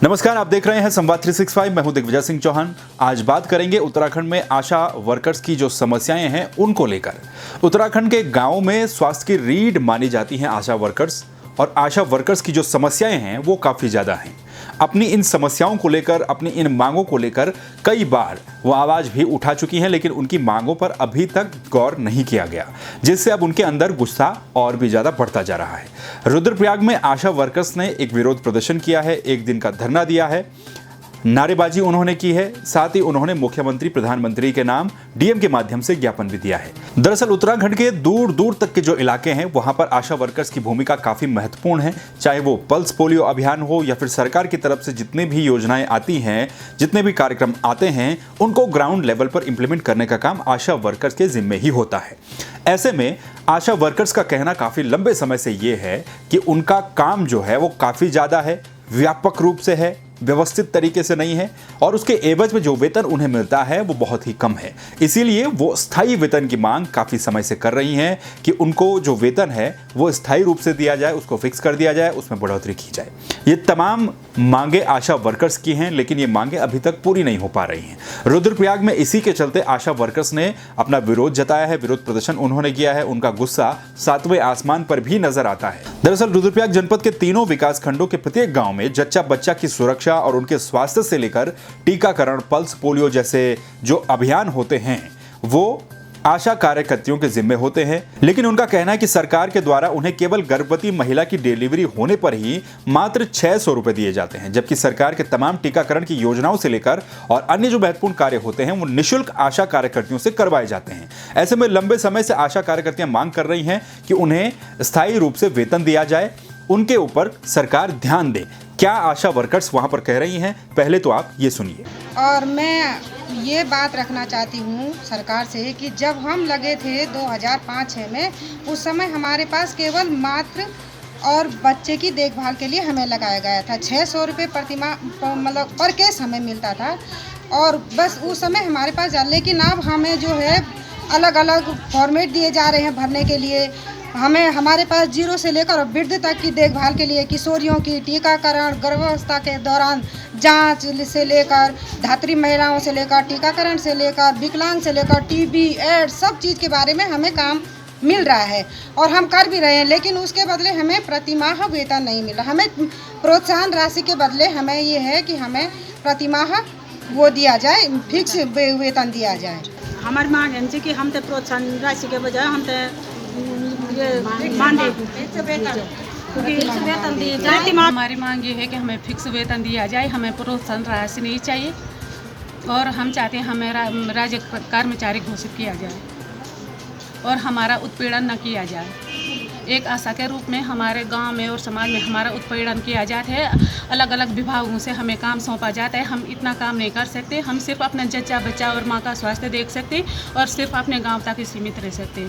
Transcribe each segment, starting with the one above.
नमस्कार, आप देख रहे हैं संवाद 365। मैं हूं दिग्विजय सिंह चौहान। आज बात करेंगे उत्तराखंड में आशा वर्कर्स की जो समस्याएं हैं उनको लेकर। उत्तराखंड के गांवों में स्वास्थ्य की रीढ़ मानी जाती हैं आशा वर्कर्स, और आशा वर्कर्स की जो समस्याएं हैं वो काफ़ी ज़्यादा हैं। अपनी इन समस्याओं को लेकर, अपनी इन मांगों को लेकर कई बार वो आवाज़ भी उठा चुकी हैं, लेकिन उनकी मांगों पर अभी तक गौर नहीं किया गया, जिससे अब उनके अंदर गुस्सा और भी ज़्यादा बढ़ता जा रहा है। रुद्रप्रयाग में आशा वर्कर्स ने एक विरोध प्रदर्शन किया है, एक दिन का धरना दिया है, नारेबाजी उन्होंने की है, साथ ही उन्होंने मुख्यमंत्री, प्रधानमंत्री के नाम डीएम के माध्यम से ज्ञापन भी दिया है। दरअसल उत्तराखंड के दूर दूर तक के जो इलाके हैं वहां पर आशा वर्कर्स की भूमिका काफी महत्वपूर्ण है। चाहे वो पल्स पोलियो अभियान हो या फिर सरकार की तरफ से जितने भी योजनाएं आती हैं, जितने भी कार्यक्रम आते हैं, उनको ग्राउंड लेवल पर इंप्लीमेंट करने का काम आशा वर्कर्स के जिम्मे ही होता है। ऐसे में आशा वर्कर्स का कहना काफी लंबे समय से ये है कि उनका काम जो है वो काफी ज्यादा है, व्यापक रूप से है, व्यवस्थित तरीके से नहीं है, और उसके एवज में जो वेतन उन्हें मिलता है वो बहुत ही कम है। इसीलिए वो स्थायी वेतन की मांग काफ़ी समय से कर रही हैं कि उनको जो वेतन है वो स्थायी रूप से दिया जाए, उसको फिक्स कर दिया जाए, उसमें बढ़ोतरी की जाए। ये तमाम मांगे आशा वर्कर्स की हैं, लेकिन ये मांगे अभी तक पूरी नहीं हो पा रही हैं। रुद्रप्रयाग में इसी के चलते आशा वर्कर्स ने अपना विरोध जताया है, विरोध प्रदर्शन उन्होंने किया है। उनका गुस्सा सातवें आसमान पर भी नजर आता है। दरअसल रुद्रप्रयाग जनपद के तीनों विकास खंडों के प्रत्येक गांव में जच्चा बच्चा की सुरक्षा और उनके स्वास्थ्य से लेकर टीकाकरण, पल्स पोलियो जैसे जो अभियान होते हैं वो आशा कार्यकर्तियों के जिम्मे होते हैं। लेकिन उनका कहना है कि सरकार के द्वारा उन्हें केवल गर्भवती महिला की डिलीवरी होने पर ही मात्र 600 रुपए दिए जाते हैं, जबकि सरकार के तमाम टीकाकरण की योजनाओं से लेकर और अन्य जो महत्वपूर्ण कार्य होते हैं वो निःशुल्क आशा कार्यकर्तियों से करवाए जाते हैं। ऐसे में लंबे समय से आशा कार्यकर्तियां मांग कर रही हैं कि उन्हें स्थायी रूप से वेतन दिया जाए, उनके ऊपर सरकार ध्यान दे। क्या आशा वर्कर्स वहां पर कह रही हैं, पहले तो आप ये सुनिए। और मैं ये बात रखना चाहती हूँ सरकार से कि जब हम लगे थे 2005-6 में, उस समय हमारे पास केवल मात्र और बच्चे की देखभाल के लिए हमें लगाया गया था 600 रुपये प्रतिमाह, मतलब पर केस हमें मिलता था, और बस उस समय हमारे पास। लेकिन अब हमें जो है अलग अलग फॉर्मेट दिए जा रहे हैं भरने के लिए। हमें हमारे पास 0 से लेकर वृद्ध तक की देखभाल के लिए, किशोरियों की टीकाकरण, गर्भावस्था के दौरान जांच से लेकर, धात्री महिलाओं से लेकर टीकाकरण से लेकर, विकलांग से लेकर टीबी, एड्स, सब चीज़ के बारे में हमें काम मिल रहा है और हम कर भी रहे हैं। लेकिन उसके बदले हमें प्रतिमाह वेतन नहीं मिल रहा। हमें प्रोत्साहन राशि के बदले हमें ये है कि हमें प्रतिमाह वो दिया जाए, फिक्स वेतन दिया जाए। हमारी मांग है कि हम तो प्रोत्साहन राशि के बजाय हम तो हमारी मांग ये है कि हमें फिक्स वेतन दिया जाए, हमें प्रोत्साहन राशि नहीं चाहिए, और हम चाहते हैं हमें राज्य कर्मचारी घोषित किया जाए और हमारा उत्पीड़न न किया जाए। एक आशा के रूप में हमारे गांव में और समाज में हमारा उत्पीड़न किया जाता है। अलग अलग विभागों से हमें काम सौंपा जाता है। हम इतना काम नहीं कर सकते। हम सिर्फ अपना जच्चा बच्चा और माँ का स्वास्थ्य देख सकते और सिर्फ अपने गांव तक ही सीमित रह सकते।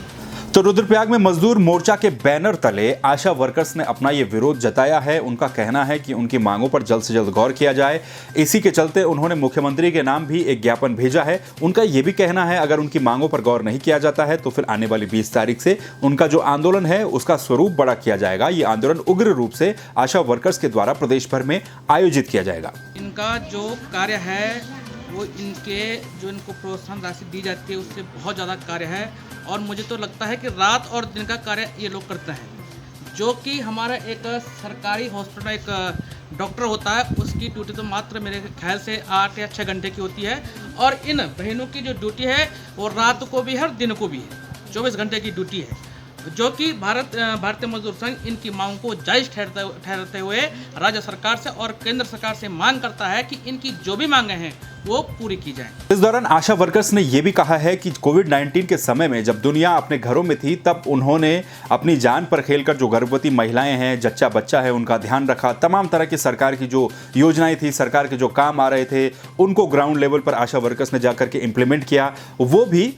तो रुद्रप्रयाग में मजदूर मोर्चा के बैनर तले आशा वर्कर्स ने अपना ये विरोध जताया है। उनका कहना है कि उनकी मांगों पर जल्द से जल्द गौर किया जाए। इसी के चलते उन्होंने मुख्यमंत्री के नाम भी एक ज्ञापन भेजा है। उनका ये भी कहना है अगर उनकी मांगों पर गौर नहीं किया जाता है तो फिर आने वाली 20 तारीख से उनका जो आंदोलन है उसका स्वरूप बड़ा किया जाएगा। ये आंदोलन उग्र रूप से आशा वर्कर्स के द्वारा प्रदेश भर में आयोजित किया जाएगा। इनका जो कार्य है वो इनको प्रोत्साहन राशि दी जाती है उससे बहुत ज़्यादा कार्य है, और मुझे तो लगता है कि रात और दिन का कार्य ये लोग करते हैं। जो कि हमारा एक सरकारी हॉस्पिटल एक डॉक्टर होता है, उसकी ड्यूटी तो मात्र मेरे ख्याल से 8 या 6 घंटे की होती है, और इन बहनों की जो ड्यूटी है वो रात को भी है और दिन को भी है, 24 घंटे की ड्यूटी है। जो कि भारतीय मजदूर संघ इनकी मांग को जायज़ ठहराते हुए राज्य सरकार से और केंद्र सरकार से मांग करता है कि इनकी जो भी मांगे हैं वो पूरी की जाए। इस दौरान आशा वर्कर्स ने यह भी कहा है कि कोविड-19 के समय में जब दुनिया अपने घरों में थी तब उन्होंने अपनी जान पर खेलकर जो गर्भवती महिलाएं हैं, जच्चा बच्चा है, उनका ध्यान रखा। तमाम तरह की सरकार की जो योजनाएं थी, सरकार के जो काम आ रहे थे, उनको ग्राउंड लेवल पर आशा वर्कर्स ने जाकर के इंप्लीमेंट किया, वो भी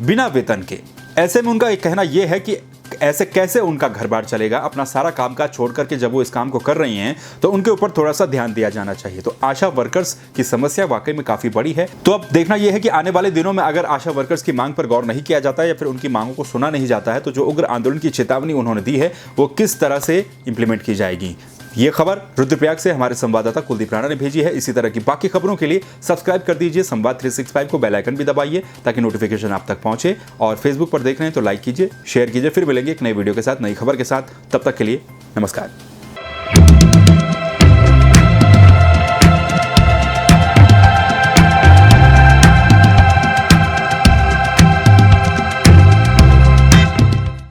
बिना वेतन के। ऐसे में उनका एक कहना यह है कि ऐसे कैसे उनका घर बार चलेगा। अपना सारा कामकाज छोड़ करके जब वो इस काम को कर रही हैं तो उनके ऊपर थोड़ा सा ध्यान दिया जाना चाहिए। तो आशा वर्कर्स की समस्या वाकई में काफी बड़ी है। तो अब देखना यह है कि आने वाले दिनों में अगर आशा वर्कर्स की मांग पर गौर नहीं किया जाता है या फिर उनकी मांगों को सुना नहीं जाता है तो जो उग्र आंदोलन की चेतावनी उन्होंने दी है वो किस तरह से इंप्लीमेंट की जाएगी। ये खबर रुद्रप्रयाग से हमारे संवाददाता कुलदीप राणा ने भेजी है। इसी तरह की बाकी खबरों के लिए सब्सक्राइब कर दीजिए संवाद 365 को, बेल आइकन भी दबाइए ताकि नोटिफिकेशन आप तक पहुंचे। और फेसबुक पर देख रहे हैं तो लाइक कीजिए, शेयर कीजिए। फिर मिलेंगे एक नई वीडियो के साथ, नई खबर के साथ। तब तक के लिए नमस्कार।